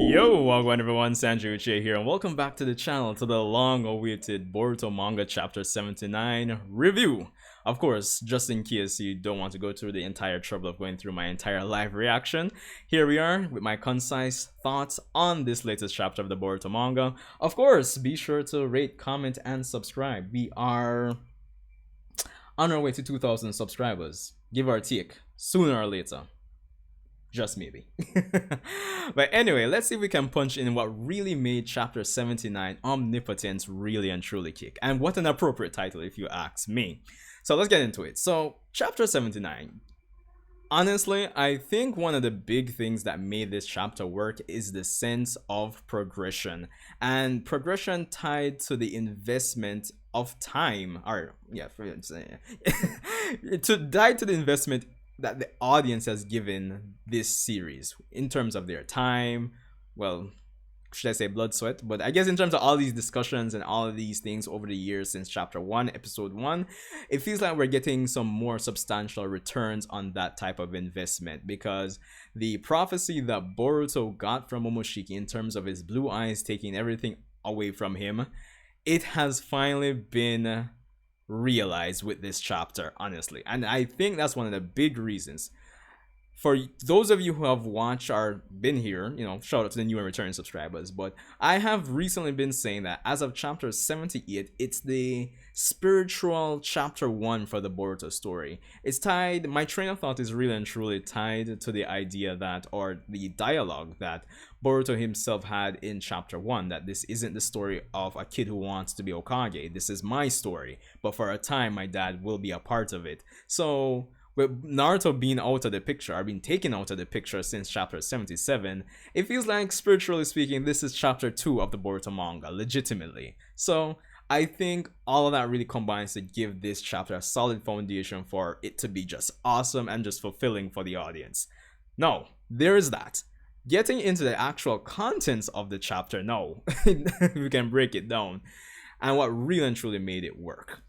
Yo, welcome everyone, Sanjae Uchiha here, and welcome back to the channel to the long-awaited Boruto Manga Chapter 79 review. Of course, just in case you don't want to go through the entire trouble of going through my entire live reaction, here we are with my concise thoughts on this latest chapter of the Boruto Manga. Of course, be sure to rate, comment, and subscribe. We are on our way to 2,000 subscribers, give or take, sooner or later. Just maybe. But anyway, let's see if we can punch in what really made chapter 79 Omnipotence really and truly kick. And what an appropriate title if you ask me. So let's get into it. So chapter 79. Honestly, I think one of the big things that made this chapter work is the sense of progression. And progression tied to the investment of time. Or yeah, to tied to the investment that the audience has given this series in terms of their time, well, should I say blood, sweat, but I guess in terms of all these discussions and all of these things over the years since chapter 1, episode 1, it feels like we're getting some more substantial returns on that type of investment, because the prophecy that Boruto got from Momoshiki in terms of his blue eyes taking everything away from him, it has finally been realized with this chapter, honestly. And I think that's one of the big reasons. For those of you who have watched or been here, shout out to the new and returning subscribers, but I have recently been saying that as of chapter 78, it's the spiritual chapter 1 for the Boruto story. It's tied, my train of thought is really and truly tied to the idea that, or the dialogue that Boruto himself had in chapter 1, that this isn't the story of a kid who wants to be Hokage. This is my story, but for a time my dad will be a part of it. So with Naruto being out of the picture, or being taken out of the picture since chapter 77, it feels like, spiritually speaking, this is chapter 2 of the Boruto manga, legitimately. So I think all of that really combines to give this chapter a solid foundation for it to be just awesome and just fulfilling for the audience. No, there is that. Getting into the actual contents of the chapter, no, we can break it down, and what really and truly made it work.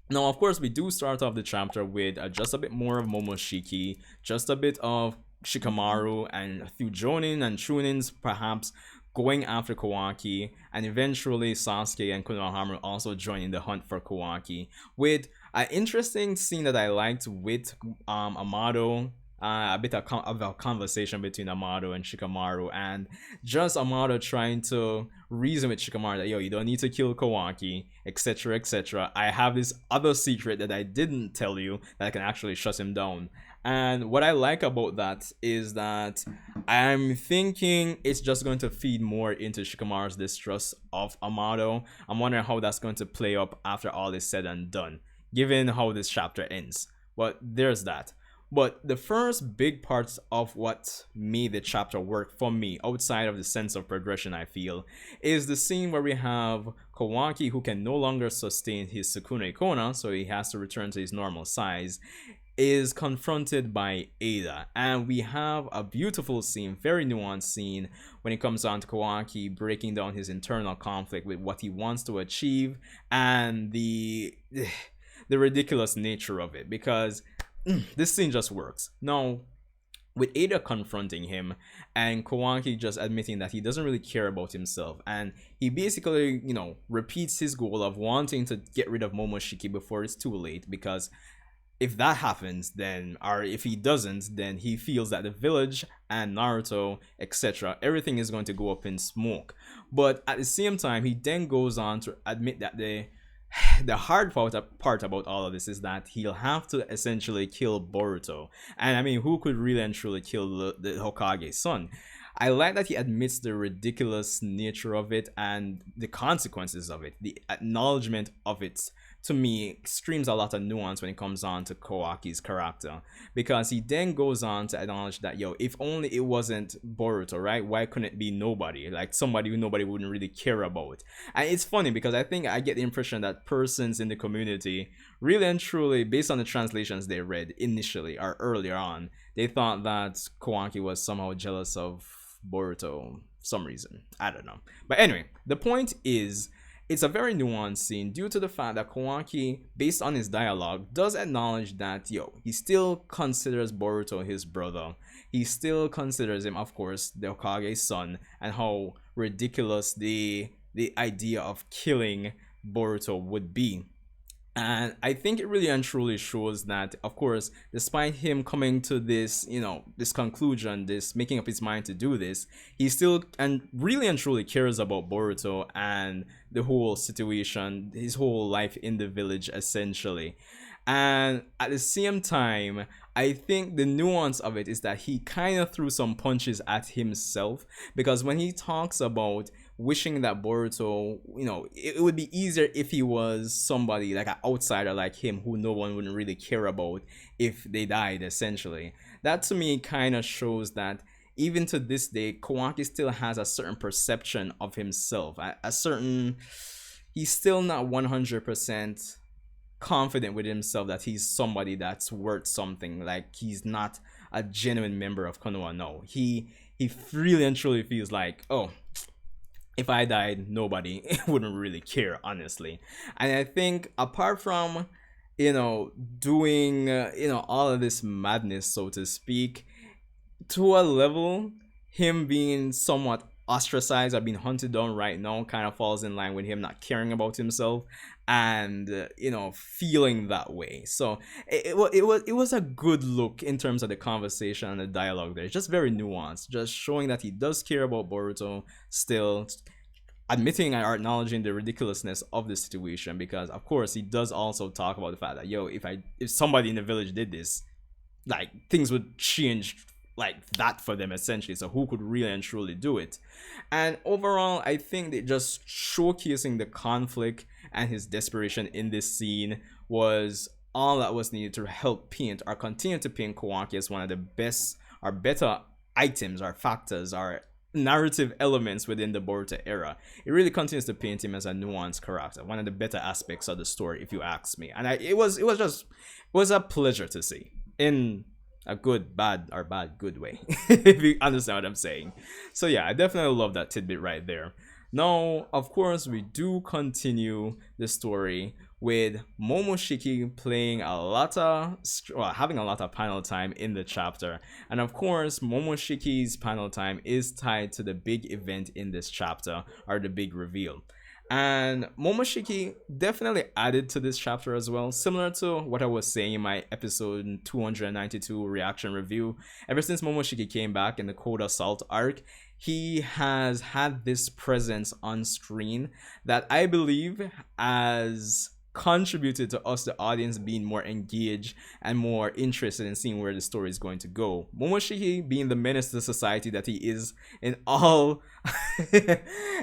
Now, of course, we do start off the chapter with just a bit more of Momoshiki, just a bit of Shikamaru, and a few Jonin and Chunins perhaps going after Kawaki, and eventually Sasuke and Konohamaru also joining the hunt for Kawaki, with an interesting scene that I liked with Amado. A bit of a conversation between Amado and Shikamaru, and just Amado trying to reason with Shikamaru that, yo, you don't need to kill Kawaki, etc, etc. I have this other secret that I didn't tell you that I can actually shut him down. And what I like about that is that I'm thinking it's just going to feed more into Shikamaru's distrust of Amado. I'm wondering how that's going to play up after all is said and done, given how this chapter ends. But there's that. But the first big parts of what made the chapter work for me, outside of the sense of progression, I feel, is the scene where we have Kawaki, who can no longer sustain his Sukune Kona, so he has to return to his normal size, is confronted by Eida. And we have a beautiful scene, very nuanced scene, when it comes down to Kawaki breaking down his internal conflict with what he wants to achieve and the ridiculous nature of it, because this scene just works. Now, with Eida confronting him and Kawaki just admitting that he doesn't really care about himself, and he basically, repeats his goal of wanting to get rid of Momoshiki before it's too late, because if that happens, then, or if he doesn't, then he feels that the village and Naruto, etc., everything is going to go up in smoke. But at the same time, he then goes on to admit that the hard part about all of this is that he'll have to essentially kill Boruto. And I mean, who could really and truly kill the Hokage's son? I like that he admits the ridiculous nature of it and the consequences of it. The acknowledgement of it, to me, screams a lot of nuance when it comes on to Kawaki's character, because he then goes on to acknowledge that, yo, if only it wasn't Boruto, right? Why couldn't it be nobody? Like somebody who nobody wouldn't really care about. And it's funny because I think I get the impression that persons in the community, really and truly, based on the translations they read initially or earlier on, they thought that Kawaki was somehow jealous of Boruto for some reason. I don't know. But anyway, the point is, it's a very nuanced scene due to the fact that Kawaki, based on his dialogue, does acknowledge that, he still considers Boruto his brother. He still considers him, of course, the Hokage's son, and how ridiculous the idea of killing Boruto would be. And I think it really and truly shows that, of course, despite him coming to this, this conclusion, this making up his mind to do this, he still and really and truly cares about Boruto and the whole situation, his whole life in the village, essentially. And at the same time, I think the nuance of it is that he kind of threw some punches at himself, because when he talks about wishing that Boruto, it would be easier if he was somebody like an outsider like him who no one wouldn't really care about if they died, essentially. That to me kind of shows that even to this day, Kawaki still has a certain perception of himself, a certain, he's still not 100% confident with himself that he's somebody that's worth something. Like, he's not a genuine member of Konoha. No, he really and truly feels like, oh, if I died, nobody wouldn't really care, honestly. And I think apart from, doing, all of this madness, so to speak, to a level, him being somewhat ostracized or being hunted down right now kind of falls in line with him not caring about himself and feeling that way. So it was a good look in terms of the conversation and the dialogue there. It's just very nuanced, just showing that he does care about Boruto still, admitting or acknowledging the ridiculousness of the situation, because of course he does also talk about the fact that, if somebody in the village did this, like, things would change like that for them, essentially. So who could really and truly do it? And overall, I think that just showcasing the conflict and his desperation in this scene was all that was needed to help paint or continue to paint Kawaki as one of the best or better items or factors or narrative elements within the Boruto era. It really continues to paint him as a nuanced character, one of the better aspects of the story, if you ask me. And it was a pleasure to see, in a good, bad, or bad, good way, if you understand what I'm saying. So yeah, I definitely love that tidbit right there. Now, of course, we do continue the story with Momoshiki playing having a lot of panel time in the chapter. And of course, Momoshiki's panel time is tied to the big event in this chapter, or the big reveal. And Momoshiki definitely added to this chapter as well, similar to what I was saying in my episode 292 reaction review. Ever since Momoshiki came back in the Code Assault arc, he has had this presence on screen that I believe has contributed to us, the audience, being more engaged and more interested in seeing where the story is going to go. Momoshiki being the menace to society that he is in all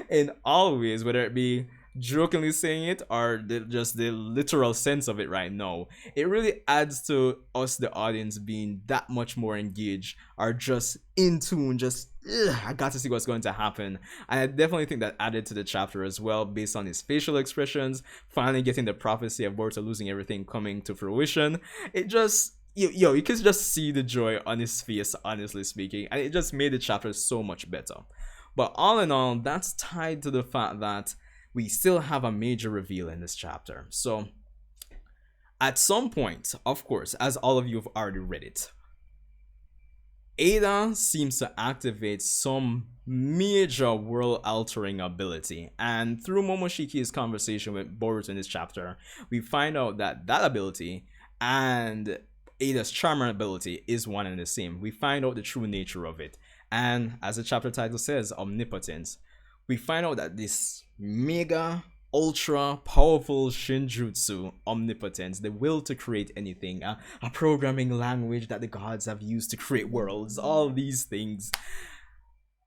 in all ways, whether it be jokingly saying it or just the literal sense of it right now, it really adds to us, the audience, being that much more engaged or just in tune, just I got to see what's going to happen. And I definitely think that added to the chapter as well, based on his facial expressions, finally getting the prophecy of Boruto losing everything coming to fruition. It just, you could just see the joy on his face, honestly speaking, and it just made the chapter so much better. But all in all, that's tied to the fact that we still have a major reveal in this chapter. So at some point, of course, as all of you have already read it, Eida seems to activate some major world-altering ability, and through Momoshiki's conversation with Boruto in this chapter, we find out that that ability and Eida's charmer ability is one and the same. We find out the true nature of it, and as the chapter title says, Omnipotence, we find out that this mega ultra powerful Shinjutsu, Omnipotence, the will to create anything, a programming language that the gods have used to create worlds, all these things,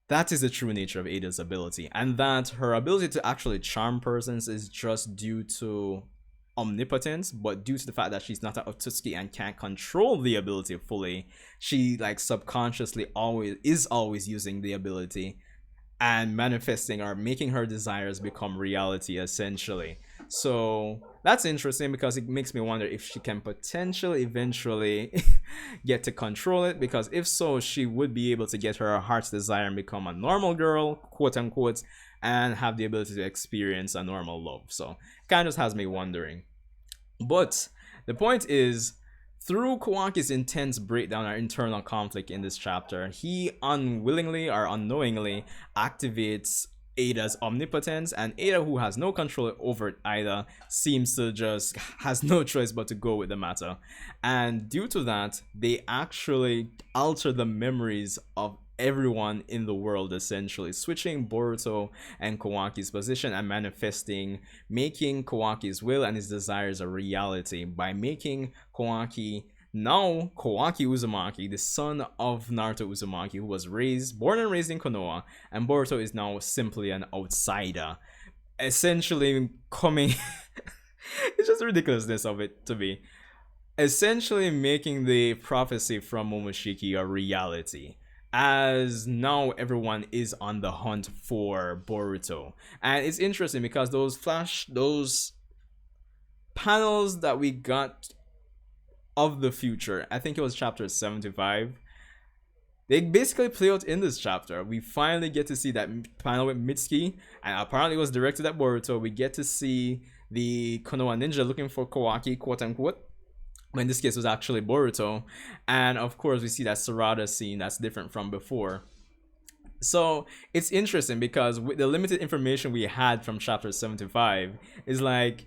that is the true nature of Eida's ability. And that her ability to actually charm persons is just due to omnipotence, but due to the fact that she's not an Otsutsuki and can't control the ability fully, she like subconsciously always using the ability and manifesting or making her desires become reality, essentially. So that's interesting because it makes me wonder if she can potentially eventually get to control it. Because if so, she would be able to get her heart's desire and become a normal girl, quote unquote, and have the ability to experience a normal love. So kind of has me wondering. But the point is, through Kawaki's intense breakdown or internal conflict in this chapter, he unwillingly or unknowingly activates Eida's omnipotence, and Eida, who has no control over Eida, seems to just has no choice but to go with the matter. And due to that, they actually alter the memories of everyone in the world, essentially switching Boruto and Kawaki's position and manifesting, making Kawaki's will and his desires a reality by making Kawaki now Kawaki Uzumaki, the son of Naruto Uzumaki, who was born and raised in Konoha, and Boruto is now simply an outsider, essentially coming. It's just the ridiculousness of it to me. Essentially making the prophecy from Momoshiki a reality, as now everyone is on the hunt for Boruto. And it's interesting because those panels that we got of the future, I think it was chapter 75, they basically play out in this chapter. We finally get to see that panel with Mitsuki, and apparently it was directed at Boruto. We get to see the Konoha ninja looking for Kawaki, quote unquote, when in this case was actually Boruto. And of course we see that Sarada scene that's different from before. So it's interesting because with the limited information we had from chapter 75, is like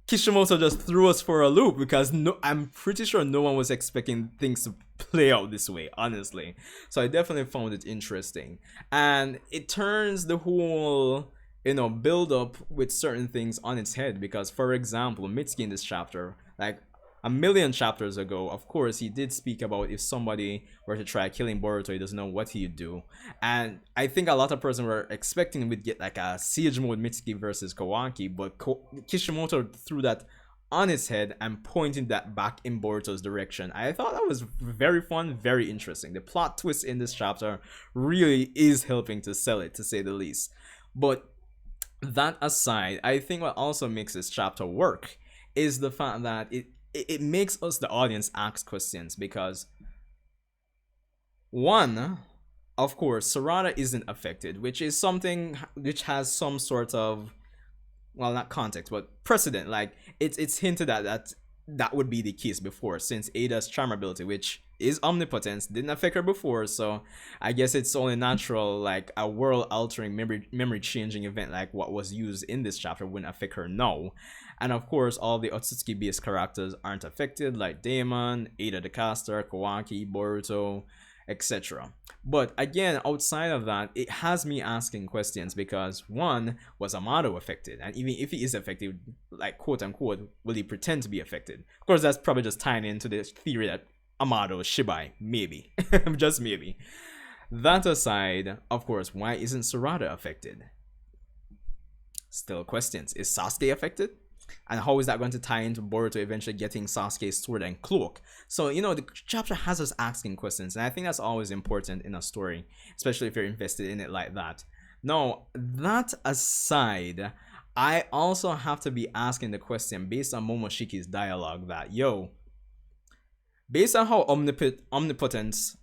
Kishimoto just threw us for a loop, because I'm pretty sure no one was expecting things to play out this way, honestly. So I definitely found it interesting, and it turns the whole build up with certain things on its head. Because, for example, Mitsuki in this chapter, like a million chapters ago, of course, he did speak about if somebody were to try killing Boruto, he doesn't know what he'd do. And I think a lot of persons were expecting we'd get like a siege mode Mitsuki versus Kawaki, but Kishimoto threw that on its head and pointed that back in Boruto's direction. I thought that was very fun, very interesting. The plot twist in this chapter really is helping to sell it, to say the least. But that aside, I think what also makes this chapter work is the fact that it makes us, the audience, ask questions. Because one, of course, Sarada isn't affected, which is something which has some sort of, well, not context but precedent. Like it's hinted at that would be the case before, since Eida's charm ability, which is omnipotence, didn't affect her before. So I guess it's only natural, like a world altering, memory changing event like what was used in this chapter wouldn't affect her now. And of course, all the Otsutsuki based characters aren't affected, like Daemon, Eida the caster, Kawaki, Boruto, etc. But again, outside of that, it has me asking questions. Because one, was Amado affected? And even if he is affected, like quote unquote, will he pretend to be affected? Of course, that's probably just tying into this theory that Amado is Shibai, maybe. Just maybe. That aside, of course, why isn't Sarada affected? Still questions. Is Sasuke affected? And how is that going to tie into Boruto eventually getting Sasuke's sword and cloak? So, the chapter has us asking questions, and I think that's always important in a story, especially if you're invested in it like that. Now, that aside, I also have to be asking the question based on Momoshiki's dialogue that, based on how omnipotence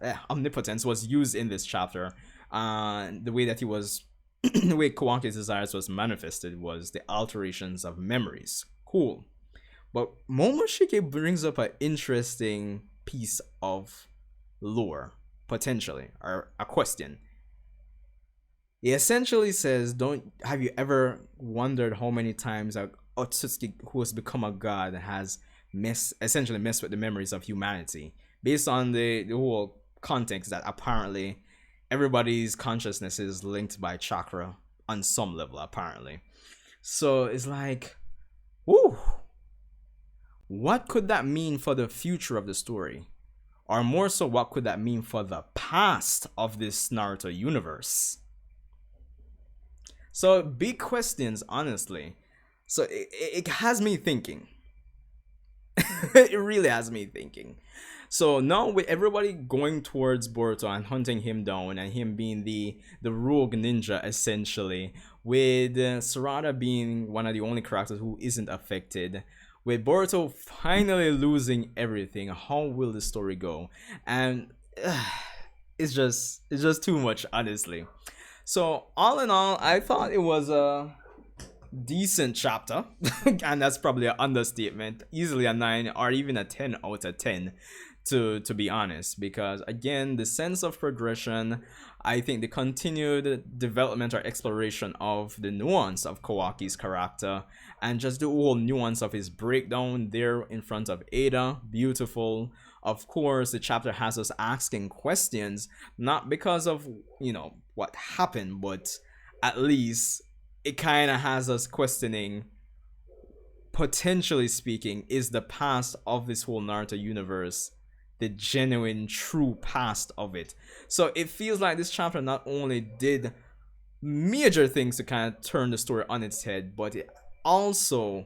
was used in this chapter, the way that he was the way Kawaki's desires was manifested was the alterations of memories. Cool. But Momoshiki brings up an interesting piece of lore, potentially, or a question. He essentially says, have you ever wondered how many times a Otsutsuki who has become a god has essentially messed with the memories of humanity? Based on the whole context that apparently everybody's consciousness is linked by chakra on some level, apparently. So it's like, whoo, what could that mean for the future of the story? Or more so, what could that mean for the past of this Naruto universe? So big questions, honestly. So it has me thinking. It really has me thinking. So now with everybody going towards Boruto and hunting him down, and him being the rogue ninja essentially, with Sarada being one of the only characters who isn't affected, with Boruto finally losing everything, how will the story go? And it's just too much, honestly. So all in all, I thought it was a decent chapter, and that's probably an understatement. Easily a 9 or even a 10 out of 10, to be honest, because again, the sense of progression, I think the continued development or exploration of the nuance of Kawaki's character, and just the whole nuance of his breakdown there in front of Eida, beautiful. Of course, the chapter has us asking questions, not because of, what happened, but at least it kind of has us questioning, potentially speaking, is the past of this whole Naruto universe the genuine, true past of it? So it feels like this chapter not only did major things to kind of turn the story on its head, but it also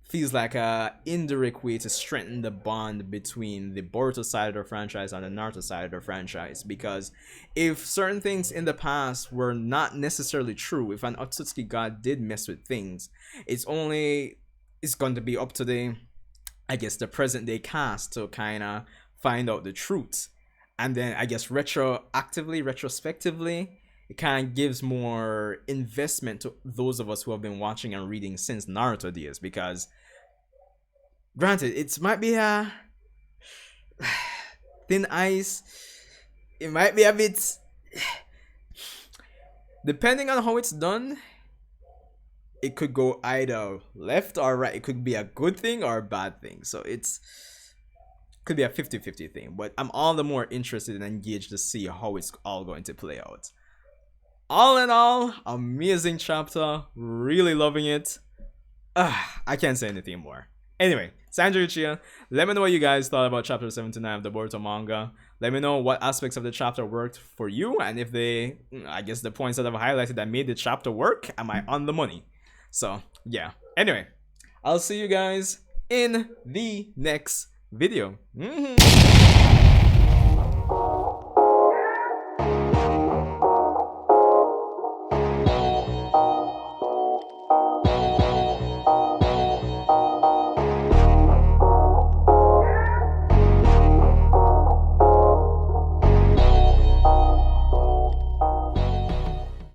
feels like a indirect way to strengthen the bond between the Boruto side of the franchise and the Naruto side of the franchise. Because if certain things in the past were not necessarily true, if an Otsutsuki god did mess with things, it's going to be up to the present day cast to kind of find out the truth. And then I guess retrospectively, it kind of gives more investment to those of us who have been watching and reading since Naruto days. Because granted, it might be a thin ice, it might be a bit, depending on how it's done, it could go either left or right. It could be a good thing or a bad thing. So it's could be a 50-50 thing, but I'm all the more interested and engaged to see how it's all going to play out. All in all, amazing chapter, really loving it. I can't say anything more. Anyway, Sanjae Uchiha, let me know what you guys thought about chapter 79 of the Boruto manga. Let me know what aspects of the chapter worked for you, and if the points that I've highlighted that made the chapter work, am I on the money? So yeah, anyway, I'll see you guys in the next video.